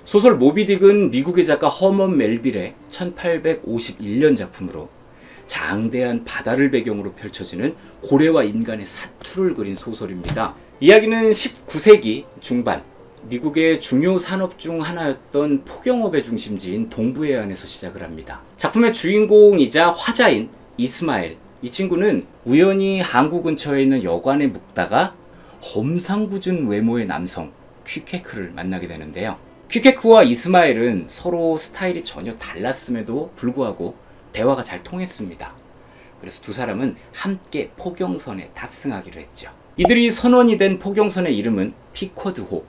소설 모비딕은 미국의 작가 허먼 멜빌의 1851년 작품으로 장대한 바다를 배경으로 펼쳐지는 고래와 인간의 사투를 그린 소설입니다. 이야기는 19세기 중반 미국의 중요 산업 중 하나였던 포경업의 중심지인 동부해안에서 시작을 합니다. 작품의 주인공이자 화자인 이스마엘, 이 친구는 우연히 항구 근처에 있는 여관에 묵다가 험상궂은 외모의 남성 퀴케크를 만나게 되는데요. 퀴케크와 이스마엘은 서로 스타일이 전혀 달랐음에도 불구하고 대화가 잘 통했습니다. 그래서 두 사람은 함께 포경선에 탑승하기로 했죠. 이들이 선원이 된 포경선의 이름은 피쿼드호,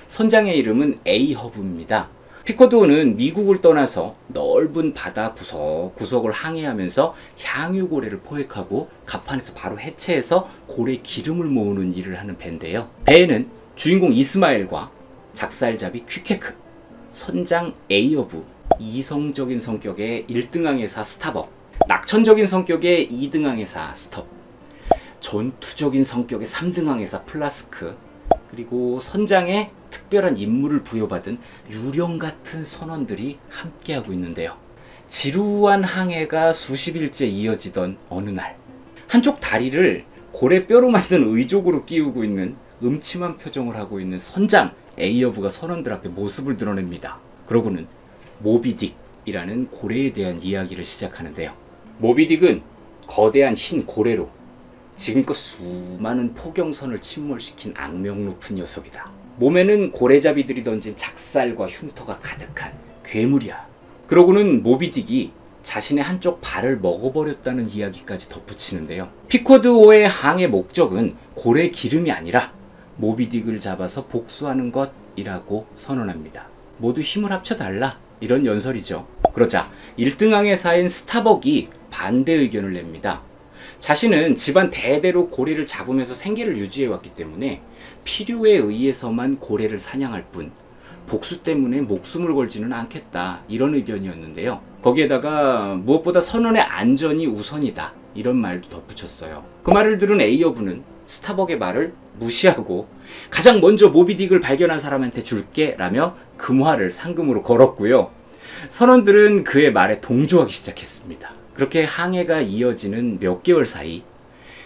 선장의 이름은 에이허브입니다. 피쿼드호는 미국을 떠나서 넓은 바다 구석구석을 항해하면서 향유고래를 포획하고 갑판에서 바로 해체해서 고래 기름을 모으는 일을 하는 배인데요. 배에는 주인공 이스마엘과 작살잡이 퀴케크, 선장 에이허브, 이성적인 성격의 1등항해사 스타벅, 낙천적인 성격의 2등항해사 스톱, 전투적인 성격의 3등항해사 플라스크, 그리고 선장에 특별한 임무를 부여받은 유령같은 선원들이 함께하고 있는데요. 지루한 항해가 수십일째 이어지던 어느 날, 한쪽 다리를 고래뼈로 만든 의족으로 끼우고 있는 음침한 표정을 하고 있는 선장 에이허브가 선원들 앞에 모습을 드러냅니다. 그러고는 모비딕이라는 고래에 대한 이야기를 시작하는데요. 모비딕은 거대한 흰 고래로 지금껏 수많은 포경선을 침몰시킨 악명 높은 녀석이다. 몸에는 고래잡이들이 던진 작살과 흉터가 가득한 괴물이야. 그러고는 모비딕이 자신의 한쪽 발을 먹어버렸다는 이야기까지 덧붙이는데요. 피쿼드호의 항해 목적은 고래 기름이 아니라 모비딕을 잡아서 복수하는 것이라고 선언합니다. 모두 힘을 합쳐달라, 이런 연설이죠. 그러자 1등 항해사인 스타벅이 반대 의견을 냅니다. 자신은 집안 대대로 고래를 잡으면서 생계를 유지해왔기 때문에 필요에 의해서만 고래를 사냥할 뿐 복수 때문에 목숨을 걸지는 않겠다, 이런 의견이었는데요. 거기에다가 무엇보다 선원의 안전이 우선이다, 이런 말도 덧붙였어요. 그 말을 들은 에이허브는 스타벅의 말을 무시하고 가장 먼저 모비딕을 발견한 사람한테 줄게 라며 금화를 상금으로 걸었고요. 선원들은 그의 말에 동조하기 시작했습니다. 그렇게 항해가 이어지는 몇 개월 사이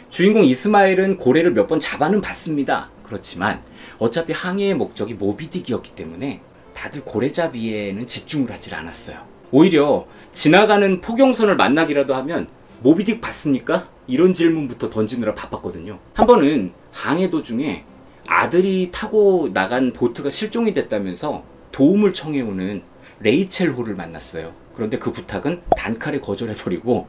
주인공 이스마엘은 고래를 몇 번 잡아는 봤습니다. 그렇지만 어차피 항해의 목적이 모비딕이었기 때문에 다들 고래잡이에는 집중을 하질 않았어요. 오히려 지나가는 포경선을 만나기라도 하면 모비딕 봤습니까? 이런 질문부터 던지느라 바빴거든요. 한 번은 항해 도중에 아들이 타고 나간 보트가 실종이 됐다면서 도움을 청해오는 레이첼 호를 만났어요. 그런데 그 부탁은 단칼에 거절해버리고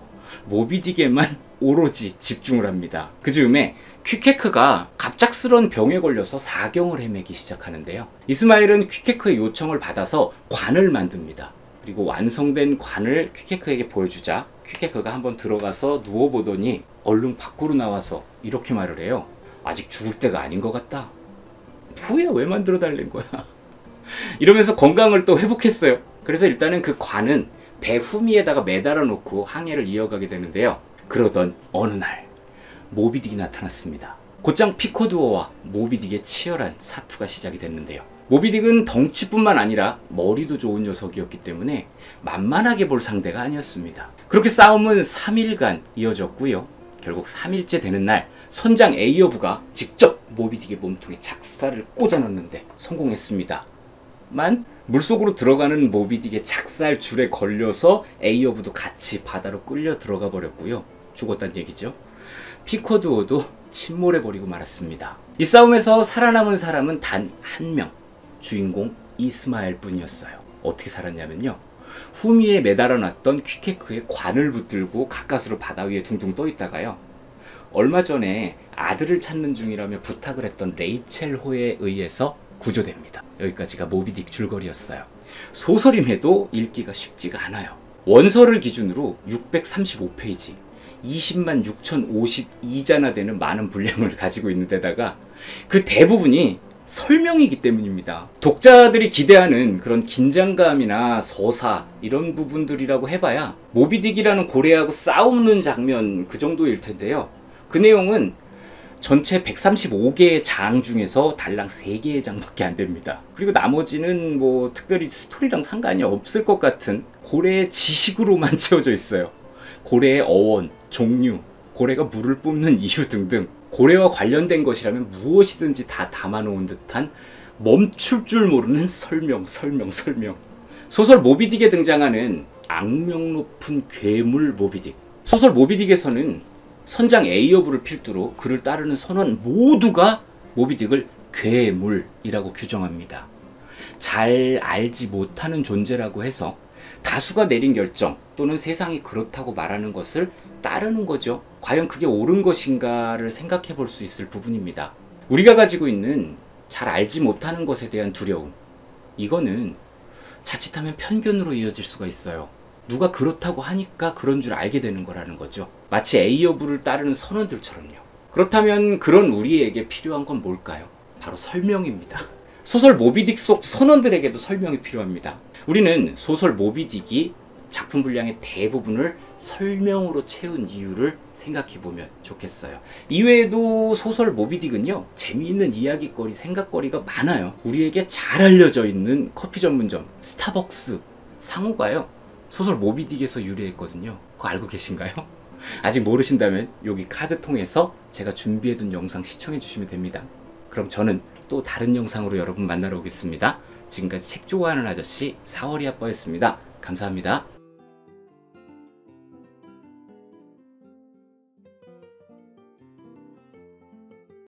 모비딕에만 오로지 집중을 합니다. 그 즈음에 퀴케크가 갑작스런 병에 걸려서 사경을 헤매기 시작하는데요. 이스마엘은 퀴케크의 요청을 받아서 관을 만듭니다. 그리고 완성된 관을 퀴케크에게 보여주자 퀴케크가 한번 들어가서 누워보더니 얼른 밖으로 나와서 이렇게 말을 해요. 아직 죽을 때가 아닌 것 같다. 뭐야, 왜 만들어 달랜 거야? 이러면서 건강을 또 회복했어요. 그래서 일단은 그 관은 배 후미에다가 매달아 놓고 항해를 이어가게 되는데요. 그러던 어느 날 모비딕이 나타났습니다. 곧장 피쿼드호와 모비딕의 치열한 사투가 시작이 됐는데요. 모비딕은 덩치뿐만 아니라 머리도 좋은 녀석이었기 때문에 만만하게 볼 상대가 아니었습니다. 그렇게 싸움은 3일간 이어졌고요. 결국 3일째 되는 날 선장 에이허브가 직접 모비딕의 몸통에 작살을 꽂아 넣는데 성공했습니다. 만 물속으로 들어가는 모비딕의 작살 줄에 걸려서 에이허브도 같이 바다로 끌려 들어가 버렸고요. 죽었단 얘기죠. 피쿼드호도 침몰해버리고 말았습니다. 이 싸움에서 살아남은 사람은 단 한 명, 주인공 이스마엘 뿐이었어요. 어떻게 살았냐면요, 후미에 매달아 놨던 퀴케크의 관을 붙들고 가까스로 바다 위에 둥둥 떠 있다가요, 얼마 전에 아들을 찾는 중이라며 부탁을 했던 레이첼 호에 의해서 구조됩니다. 여기까지가 모비딕 줄거리였어요. 소설임에도 읽기가 쉽지가 않아요. 원서를 기준으로 635페이지, 20만 6,052자나 되는 많은 분량을 가지고 있는 데다가 그 대부분이 설명이기 때문입니다. 독자들이 기대하는 그런 긴장감이나 서사 이런 부분들이라고 해봐야 모비딕이라는 고래하고 싸우는 장면 그 정도일 텐데요. 그 내용은 전체 135개의 장 중에서 달랑 3개의 장밖에 안 됩니다. 그리고 나머지는 뭐 특별히 스토리랑 상관이 없을 것 같은 고래의 지식으로만 채워져 있어요. 고래의 어원, 종류, 고래가 물을 뿜는 이유 등등 고래와 관련된 것이라면 무엇이든지 다 담아놓은 듯한 멈출 줄 모르는 설명. 소설 모비딕에 등장하는 악명 높은 괴물 모비딕. 소설 모비딕에서는 선장 에이어브를 필두로 그를 따르는 선원 모두가 모비딕을 괴물이라고 규정합니다. 잘 알지 못하는 존재라고 해서 다수가 내린 결정 또는 세상이 그렇다고 말하는 것을 따르는 거죠. 과연 그게 옳은 것인가를 생각해 볼 수 있을 부분입니다. 우리가 가지고 있는 잘 알지 못하는 것에 대한 두려움, 이거는 자칫하면 편견으로 이어질 수가 있어요. 누가 그렇다고 하니까 그런 줄 알게 되는 거라는 거죠. 마치 에이어브를 따르는 선원들처럼요. 그렇다면 그런 우리에게 필요한 건 뭘까요? 바로 설명입니다. 소설 모비딕 속 선원들에게도 설명이 필요합니다. 우리는 소설 모비딕이 작품 분량의 대부분을 설명으로 채운 이유를 생각해보면 좋겠어요. 이외에도 소설 모비딕은요, 재미있는 이야기거리, 생각거리가 많아요. 우리에게 잘 알려져 있는 커피 전문점 스타벅스 상호가요, 소설 모비딕에서 유래했거든요. 그거 알고 계신가요? 아직 모르신다면 여기 카드 통해서 제가 준비해둔 영상 시청해주시면 됩니다. 그럼 저는 또 다른 영상으로 여러분 만나러 오겠습니다. 지금까지 책 좋아하는 아저씨 사월이 아빠였습니다. 감사합니다.